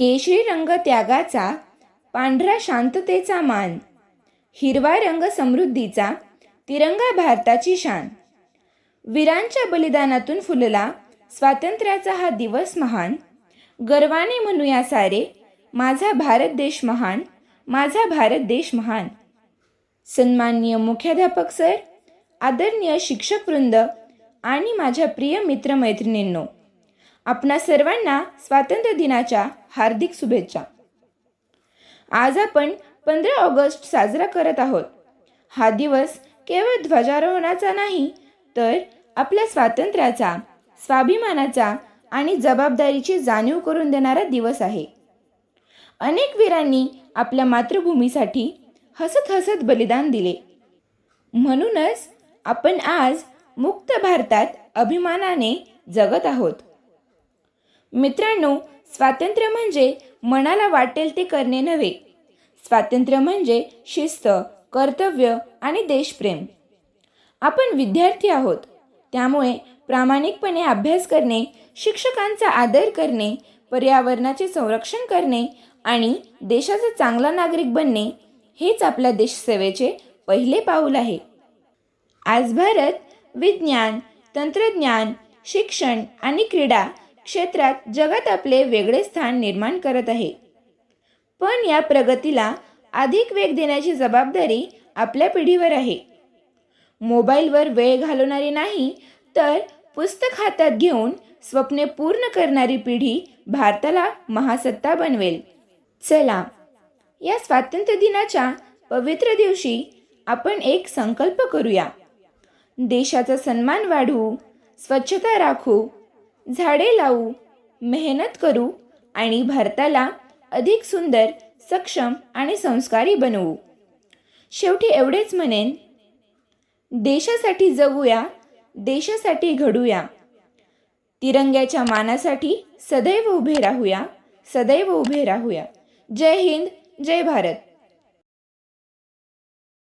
केशरी रंग त्यागाचा, पांढरा शांततेचा मान, हिरवा रंग समृद्धीचा, तिरंगा भारताची शान. वीरांच्या बलिदानातून फुलला स्वातंत्र्याचा हा दिवस महान. गर्वाने म्हणूया सारे, माझा भारत देश महान, माझा भारत देश महान. सन्माननीय मुख्याध्यापक सर, आदरणीय शिक्षक वृंद आणि माझ्या प्रिय मित्रमैत्रिणींनो, आपणा सर्वांना स्वातंत्र्य दिनाच्या हार्दिक शुभेच्छा. आज आपण 15 ऑगस्ट साजरा करत आहोत. हा दिवस केवळ ध्वजारोहणाचा नाही, तर आपल्या स्वातंत्र्याचा, स्वाभिमानाचा आणि जबाबदारीची जाणीव करून देणारा दिवस आहे. अनेक वीरांनी आपल्या मातृभूमीसाठी हसत हसत बलिदान दिले. म्हणूनच आपण आज मुक्त भारतात अभिमानाने जगत आहोत. मित्रांनो, स्वातंत्र्य म्हणजे मनाला वाटेल ते करणे नव्हे. स्वातंत्र्य म्हणजे शिस्त, कर्तव्य आणि देशप्रेम. आपण विद्यार्थी आहोत, त्यामुळे प्रामाणिकपणे अभ्यास करणे, शिक्षकांचा आदर करणे, पर्यावरणाचे संरक्षण करणे आणि देशाचा चांगला नागरिक बनणे हेच आपल्या देशसेवेचे पहिले पाऊल आहे. आज भारत विज्ञान, तंत्रज्ञान, शिक्षण आणि क्रीडा क्षेत्रात जगात आपले वेगळे स्थान निर्माण करत आहे. पण या प्रगतीला अधिक वेग देण्याची जबाबदारी आपल्या पिढीवर आहे. मोबाईलवर वेळ घालवणारी नाही, तर पुस्तक हातात घेऊन स्वप्ने पूर्ण करणारी पिढी भारताला महासत्ता बनवेल. चला, या स्वातंत्र्य दिनाच्या पवित्र दिवशी आपण एक संकल्प करूया. देशाचा सन्मान वाढवू, स्वच्छता राखू, झाडे लावू, मेहनत करू आणि भारताला अधिक सुंदर, सक्षम आणि संस्कारी बनवू. शेवटी एवढेच म्हणेन, देशासाठी जगूया, देशासाठी घडूया. तिरंग्याच्या मानासाठी सदैव उभे राहूया, सदैव उभे राहूया. जय हिंद, जय भारत.